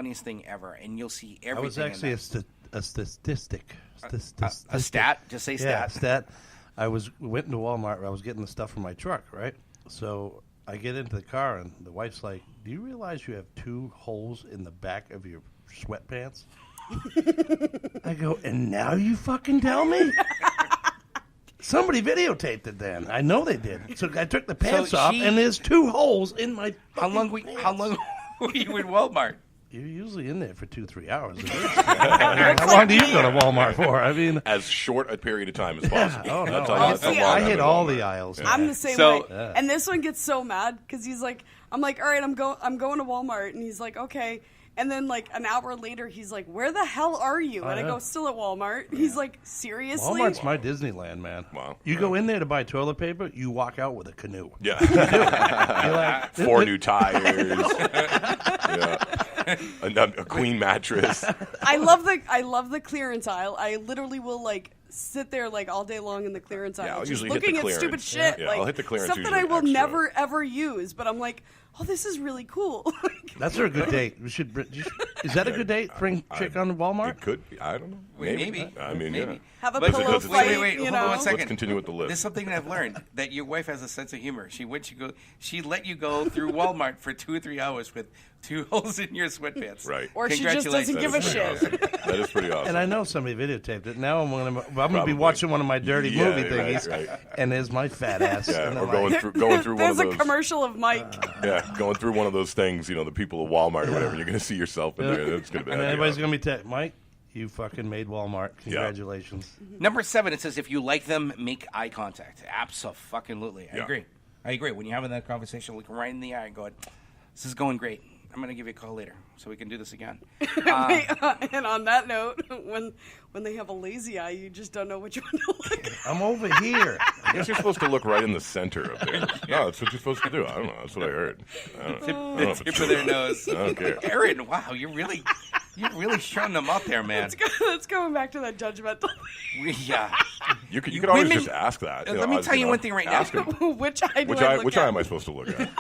funniest thing ever, and you'll see everything. I was actually a statistic. A stat? Just say stat. Yeah, stat. Went into Walmart. I was getting the stuff from my truck, right? So I get into the car, and the wife's like, "Do you realize you have 2 holes in the back of your sweatpants?" I go, "And now you fucking tell me?" Somebody videotaped it then. I know they did. So I took the pants off, and there's 2 holes in my How long were you in Walmart? You're usually in there for 2-3 hours. How long do you go to Walmart for? I mean, as short a period of time as possible. Oh, no. That's how long I hit all the aisles. I'm the same way. Yeah. And this one gets so mad because he's like, I'm like, all right, I'm going to Walmart, and he's like, okay. And then, like, an hour later, he's like, where the hell are you? And I go, still at Walmart. He's like, seriously? Walmart's my Disneyland, man. Wow. You go in there to buy toilet paper, you walk out with a canoe. Yeah. You're like, 4 new tires. A queen mattress. I love the clearance aisle. I literally will, like, sit there, like, all day long in the clearance aisle. Just looking at stupid shit. Yeah, like, I'll hit the clearance stuff that I will never, ever use. But I'm like, oh, this is really cool. That's a good date. Is that a good date? Bring chick on to Walmart? It could be. I don't know. Maybe. I mean, maybe. Yeah. Have a pillow fight. Wait, hold on 1 second. Let's continue with the list. There's something that I've learned, that your wife has a sense of humor. She let you go through Walmart for 2 or 3 hours with 2 holes in your sweatpants. Right. Or she just doesn't give a shit. Awesome. That is pretty awesome. And I know somebody videotaped it. Now I'm going to be watching one of my dirty movie thingies, right. And there's my fat ass. Yeah, or going through one of those. There's a commercial of Mike. Going through one of those things, the people at Walmart or whatever. You're going to see yourself in there. It's going to be. And everybody's going to be Mike, you fucking made Walmart. Congratulations. Yeah. Number 7, it says, if you like them, make eye contact. Abso-fucking-lutely. I agree. When you're having that conversation, looking right in the eye and going, this is going great. I'm going to give you a call later so we can do this again. And on that note, when they have a lazy eye, you just don't know which one to look at. I'm over here. I guess you're supposed to look right in the center of there. No, that's what you're supposed to do. I don't know. That's what I heard. The tip of their nose. I don't care. Aaron, wow, you're really showing them up there, man. Let's go back to that judgmental. Yeah. You could always just ask that. Let me tell you one thing right now. Which eye am I supposed to look at?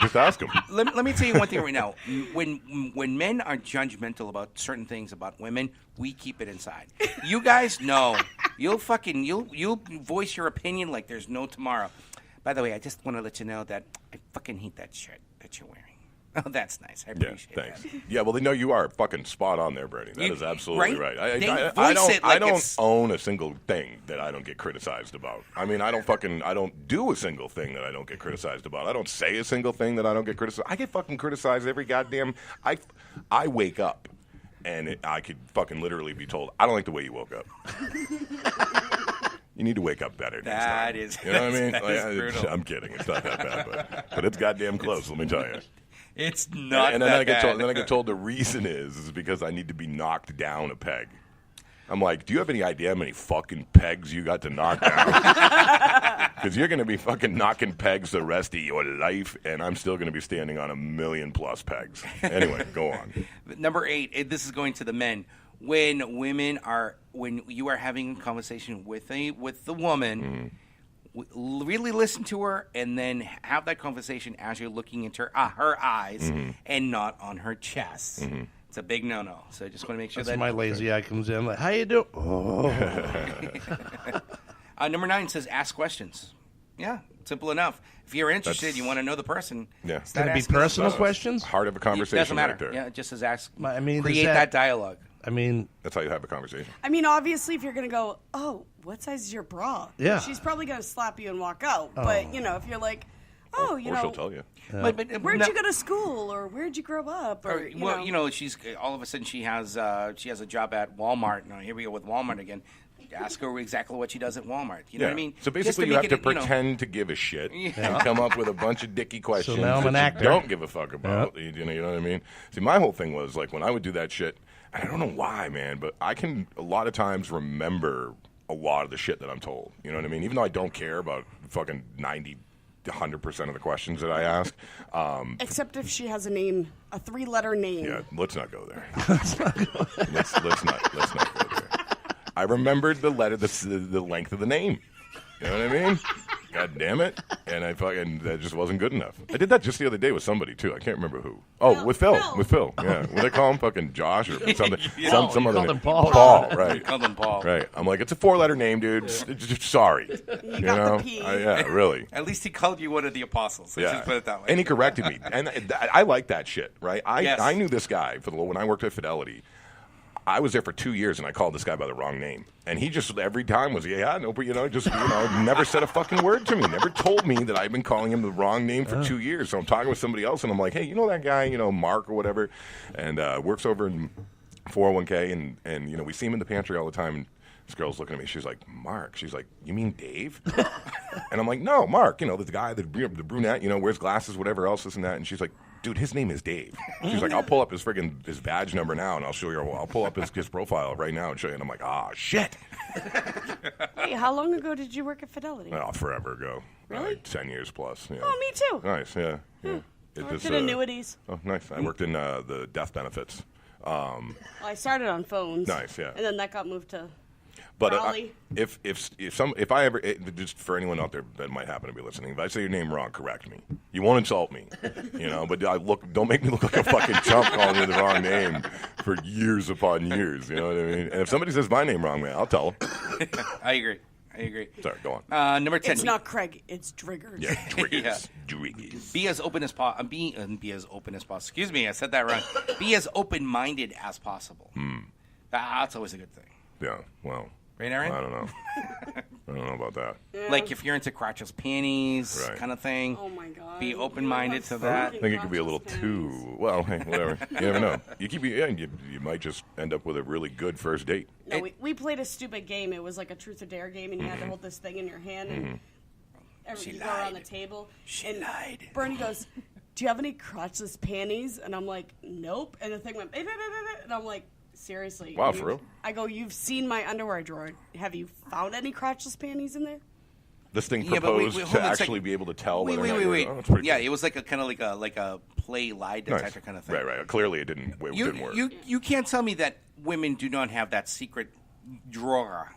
Just ask them. Let me tell you one thing right now. When men are judgmental about certain things about women, we keep it inside. You guys know. You'll voice your opinion like there's no tomorrow. By the way, I just want to let you know that I fucking hate that shirt that you're wearing. Oh, that's nice. I appreciate thanks. that. Yeah, well, they know you are fucking spot on there, Brady. That is absolutely right. I don't own a single thing that I don't get criticized about. I mean, I don't do a single thing that I don't get criticized about. I don't say a single thing that I don't get criticized. I get fucking criticized every goddamn. I wake up, and I could fucking literally be told, I don't like the way you woke up. You need to wake up better next time. You know what I mean? That is brutal. I'm kidding. It's not that bad, but it's goddamn close. Let me tell you. It's not and then that I get bad. told. Then I get told the reason is because I need to be knocked down a peg. I'm like, do you have any idea how many fucking pegs you got to knock down? Because you're going to be fucking knocking pegs the rest of your life, and I'm still going to be standing on 1,000,000+ pegs. Anyway, go on. Number 8. This is going to the men. When you are having a conversation with the woman. Mm-hmm. Really listen to her, and then have that conversation as you're looking into her eyes, mm-hmm. and not on her chest. Mm-hmm. It's a big no-no. So I just want to make sure that's my lazy eye comes in. I'm like, how you doing? Oh. Number 9 says ask questions. Yeah, simple enough. If you're interested, you want to know the person. Yeah, can it be personal questions? Heart of a conversation. It doesn't matter. Right there. Yeah, it just says ask. I mean, create that dialogue. I mean, that's how you have a conversation. I mean, obviously, if you're going to go, oh, what size is your bra? Yeah. She's probably going to slap you and walk out. Oh. But, if you're like, oh, or she'll tell you. Yeah. But where'd you go to school, or where'd you grow up? Or, she's all of a sudden she has a job at Walmart. Now, here we go with Walmart again. Ask her exactly what she does at Walmart. You know what I mean? So basically, you have to pretend to give a shit and come up with a bunch of dicky questions so now I'm an actor. You don't give a fuck about. Yep. You know what I mean? See, my whole thing was like when I would do that shit. I don't know why, man, but I can a lot of times remember a lot of the shit that I'm told. You know what I mean? Even though I don't care about fucking 100% of the questions that I ask. Except if she has a name, a 3-letter name. Yeah, let's not go there. let's not go there. I remembered the letter, the length of the name. You know what I mean? God damn it. And that just wasn't good enough. I did that just the other day with somebody, too. I can't remember who. Oh, with Phil. With Phil. Yeah. What do they call him? Fucking Josh or something. Some other called name. him Paul. Paul, right. Called him Paul. Right. I'm like, it's a 4-letter name, dude. Just sorry. You got the P. Yeah, really. At least he called you one of the apostles. Let's just put it that way. And he corrected me. And I like that shit, right? Yes. I knew this guy when I worked at Fidelity. I was there for 2 years, and I called this guy by the wrong name. And he just, every time was, never said a fucking word to me. Never told me that I'd been calling him the wrong name for 2 years. So I'm talking with somebody else, and I'm like, hey, you know that guy, Mark or whatever, and works over in 401k, and we see him in the pantry all the time, and this girl's looking at me. She's like, Mark. She's like, you mean Dave? And I'm like, no, Mark. The guy, the brunette, wears glasses, whatever else, this and that. And she's like, dude, his name is Dave. She's like, I'll pull up his badge number now, and I'll show you. I'll pull up his profile right now and show you. And I'm like, shit. Hey, how long ago did you work at Fidelity? Oh, forever ago. Really? Like 10 years plus. Yeah. Oh, me too. Nice, yeah. I worked in annuities. Oh, nice. I worked in the death benefits. Well, I started on phones. Nice, yeah. And then that got moved to But Raleigh. if I ever, just for anyone out there that might happen to be listening, if I say your name wrong, correct me. You won't insult me, But don't make me look like a fucking chump calling you the wrong name for years upon years. You know what I mean? And if somebody says my name wrong, man, I'll tell them. I agree. Sorry, go on. Number 10. It's not Craig. It's driggers. Yeah, driggers. Yeah. Driggers. Be as open as possible. Be as open as possible. Excuse me, I said that wrong. Be as open-minded as possible. That's always a good thing. Yeah. Well. Right, Aaron? I don't know. I don't know about that. Yeah. Like if you're into crotchless panties kind of thing. Oh my God. Be open-minded to that. I think it could be a little too. Well, hey, whatever. You never know. You might just end up with a really good first date. No, we played a stupid game. It was like a truth or dare game, and you had to hold this thing in your hand, and you go around the table. She and lied. Bernie goes, "Do you have any crotchless panties?" And I'm like, "Nope." And the thing went, and I'm like, seriously. Wow, for real? I go, "You've seen my underwear drawer. Have you found any crotchless panties in there?" This thing Yeah, but proposed wait, to hold on a actually second. be able to tell. Wait. whether or not oh, that's pretty Yeah, cool. it was like a kind of like a play lie detector kind of thing. Right. Clearly, it didn't work. You can't tell me that women do not have that secret drawer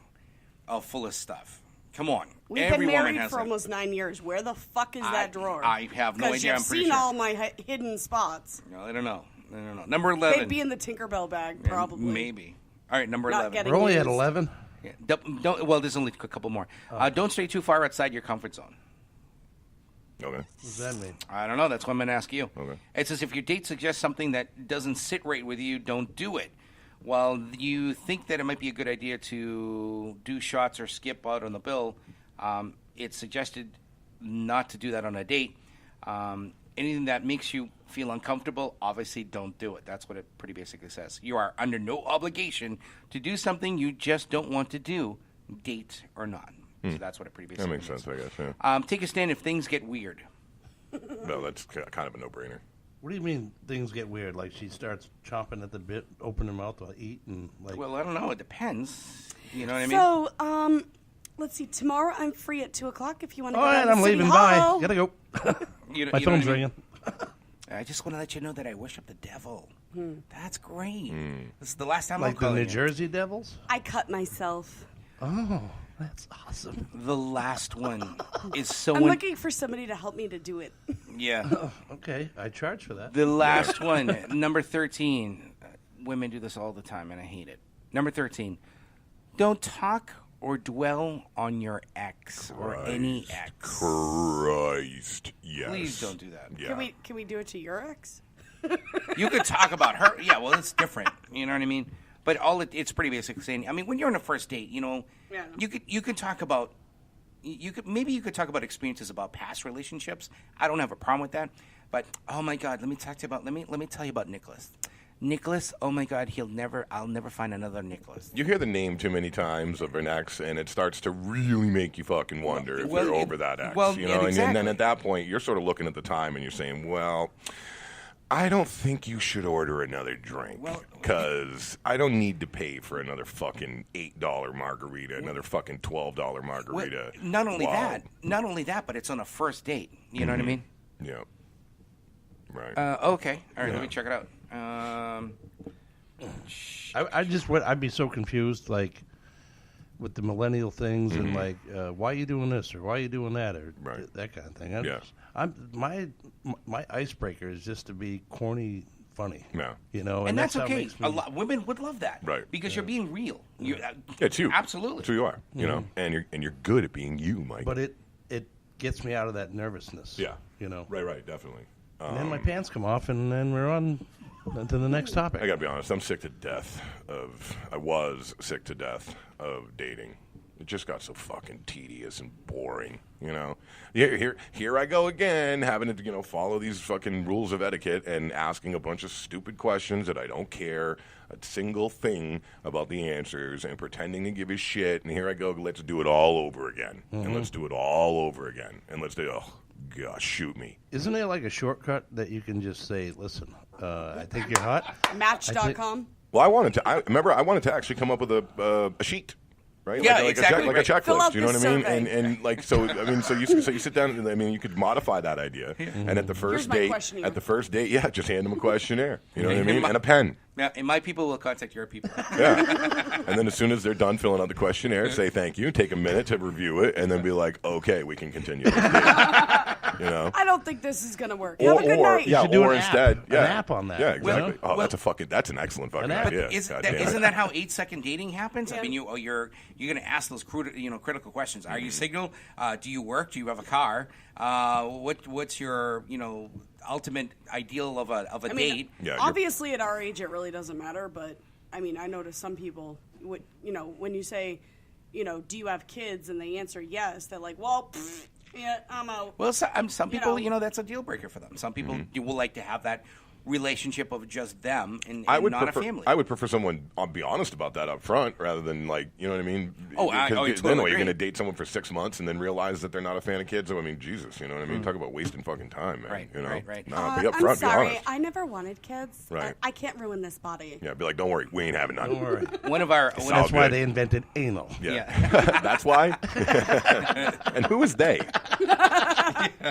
full of stuff. Come on. We've Every been woman married has for that. almost 9 years. Where the fuck is that drawer? I have no idea. You've I'm pretty seen sure. all my hidden spots. No, I don't know. Number 11. They'd be in the Tinkerbell bag, probably. Maybe. All right, number Not 11. getting We're only at used. 11. Yeah. Well, there's only a couple more. Don't stray too far outside your comfort zone. Okay. What does that mean? I don't know. That's what I'm going to ask you. Okay. It says if your date suggests something that doesn't sit right with you, don't do it. While you think that it might be a good idea to do shots or skip out on the bill, it's suggested not to do that on a date. Anything that makes you feel uncomfortable, obviously don't do it. That's what it pretty basically says. You are under no obligation to do something you just don't want to do, date or not. So that's what it pretty basically That makes means. sense, I guess. Yeah. Take a stand if things get weird. Well, that's kind of a no-brainer. What do you mean things get weird? Like she starts chomping at the bit, open her mouth to eat, and like. Well, I don't know. It depends. You know what I mean? So, let's see. Tomorrow I'm free at 2:00 if you want to All go right, down to I'm City leaving. Hall. Bye. Gotta go. You know My what phone's I mean? ringing. I just want to let you know that I worship the devil. That's great. This is the last time I'm Like the calling New you. Jersey Devils. I cut myself. Oh, that's awesome. The last one is so. I'm looking for somebody to help me to do it. Yeah. Okay, I charge for that. The last one, number 13. Women do this all the time, and I hate it. Number 13. Don't talk or dwell on your ex or any ex. Christ, yes. Please don't do that. Yeah. Can we do it to your ex? You could talk about her. Yeah, well, it's different. You know what I mean? But it's pretty basic saying. I mean, when you're on a first date, Yeah. you could talk about. You could talk about experiences about past relationships. I don't have a problem with that. But oh my God, let me tell you about Nicholas. Nicholas, oh my God, I'll never find another Nicholas. You hear the name too many times of an ex, and it starts to really make you fucking wonder if you're over that ex. well, you know, exactly. and then at that point, you're sort of looking at the time, and you're saying, well, I don't think you should order another drink because I don't need to pay for another fucking $8 margarita, another fucking $12 margarita. Well, not only that, but it's on a first date. You know what I mean? Yeah. Right. Okay. All right. Yeah. Let me check it out. I'd be so confused. Like, with the millennial things and like, why are you doing this or why are you doing that or that kind of thing. My icebreaker is just to be corny, funny. Yeah. You know, and that's how it okay. makes me- A lot women would love that, Right? Because you're being real. It's you. Absolutely. It's who you are. You know, and you're good at being you, Mike. But it gets me out of that nervousness. Yeah. You know. Right, definitely. And then my pants come off, and then we're on to the next topic. I gotta be honest. I was sick to death of dating. It just got so fucking tedious and boring. You know, here I go again, having to follow these fucking rules of etiquette and asking a bunch of stupid questions that I don't care a single thing about the answers and pretending to give a shit. And here I go. Let's do it all over again. And let's do it all over again. And let's do. Oh gosh, shoot me. Isn't there like a shortcut that you can just say, "Listen, I think you're hot." Match.com. Well, I wanted to actually come up with a sheet. Right? Yeah, like exactly. Like a checklist. Fill out You know what this I mean? survey. And like so you sit down and you could modify that idea. And at the first Here's my questionnaire. date, just hand them a questionnaire. You know what I mean? And a pen. Now, and my people will contact your people. Yeah. And then as soon as they're done filling out the questionnaire, say thank you, take a minute to review it, and then be like, okay, we can continue this date. You know? I don't think this is gonna work. Have a good night. Yeah, should do or an app. instead, An app on that. Yeah, exactly. Well, That's an excellent fucking app. idea. Isn't Goddamn. that how 8-second dating happens? Yeah. I mean, you're going to ask those critical questions. Are you single? Do you work? Do you have a car? What's your ultimate ideal of a date? Yeah, obviously at our age it really doesn't matter, but I mean I notice some people when you say, do you have kids and they answer yes, they're like, well, yeah, I'm out. Well, some people, know. that's a deal breaker for them. Some people you will like to have that relationship of just them and not a family. I would prefer someone be honest about that up front rather than like, you know what I mean? I totally then agree. you're going to date someone for 6 months and then realize that they're not a fan of kids. So, I mean, Jesus, you know what I mean? Talk about wasting fucking time, man. Right, you know? right. Nah, be up I'm front, sorry, be honest. I never wanted kids. Right. I can't ruin this body. Yeah, be like, don't worry, we ain't having none. Don't worry. One of our That's why good. they invented anal. Yeah. That's why? And who is they?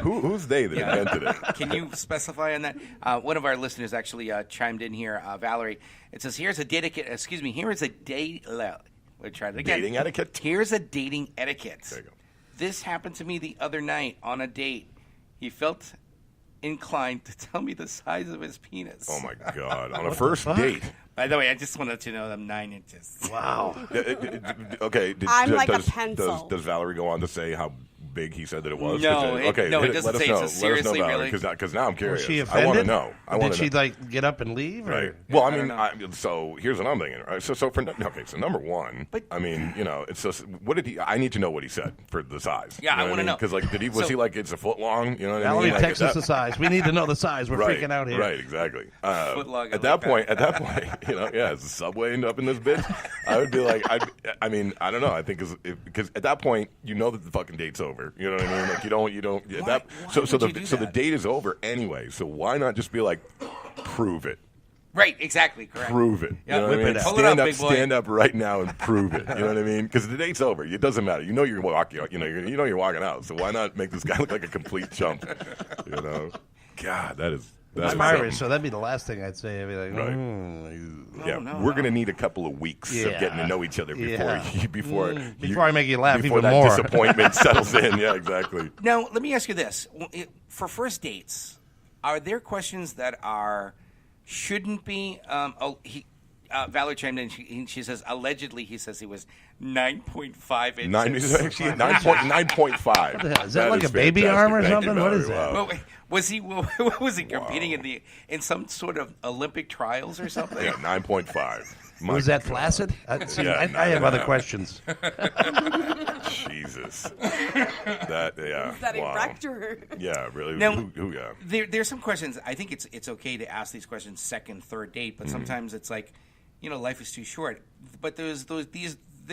Who's they that invented it? Can you specify on that? One of our listeners actually chimed in here, Valerie. It says, here is a date. We'll try it again. Dating etiquette? Here's a dating etiquette. There you go. This happened to me the other night on a date. He felt inclined to tell me the size of his penis. Oh, my God. On a first date. By the way, I just wanted to know I'm 9 inches. Wow. Okay. I'm like a pencil. Does Valerie go on to say how big he said that it was? No, it doesn't let us say know. it's seriously, really. Because now I'm curious. Was she I offended? want to know. Did she get up and leave? Right. Or? Well, I don't mean, so here's what I'm thinking. Right. So number one. But- I mean, it's just what did he? I need to know what he said for the size. Yeah, I wanna know. Because was he like it's a foot long? You know what I Valerie mean? text us the size. We need to know the size. We're freaking out here. Right, exactly. Foot long, I At that like point, is the subway end up in this bitch? I would be like, I mean, I don't know. I think because at that point, that the fucking date's over. You know what I mean? Like you don't. Why So would you do the that? date is over anyway. So why not just be like, prove it? Right, exactly, correct. Prove it. Yeah, You know what I whip mean? it out. Pull it up, Stand up, big boy. stand up right now and prove it. You know what I mean? Because the date's over. It doesn't matter. You're walking. You're walking out. So why not make this guy look like a complete chump? God, that is. I'm Irish, so that'd be the last thing I'd say. I'd be like, Right. Yeah, no, we're gonna need a couple of weeks of Yeah. getting to know each other before Before I make you laugh before even that more. disappointment settles in. Yeah, exactly. Now, let me ask you this: for first dates, are there questions that shouldn't be? Valerie chimed in. She says allegedly he says he was 9.5 inches. 9.5. the hell? Is that like a baby arm or something? What is that? Well, was he competing in some sort of Olympic trials or something? Yeah, 9.5. Was that flaccid? I have other questions. Jesus. Is that wow. erect or? Yeah, really. Now, Who yeah. There's some questions. I think it's okay to ask these questions second, third date, but sometimes it's like, life is too short. But there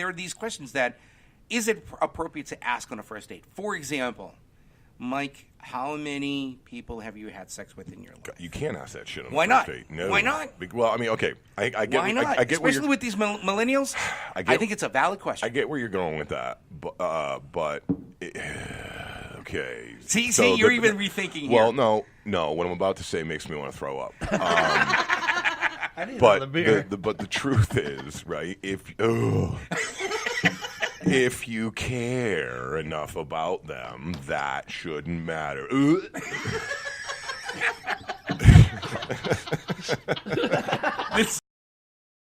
are these questions that is it appropriate to ask on a first date? For example, Mike, how many people have you had sex with in your life? You can't ask that shit on Why the not? first date. No. Why not? Well, I mean, okay. I get. Why not? I get where Especially you're, with these millennials. I think it's a valid question. I get where you're going with that, but okay. See, So you're even rethinking Well, here. no. What I'm about to say makes me want to throw up. I need But another beer. the truth is, right? If you care enough about them, that shouldn't matter. This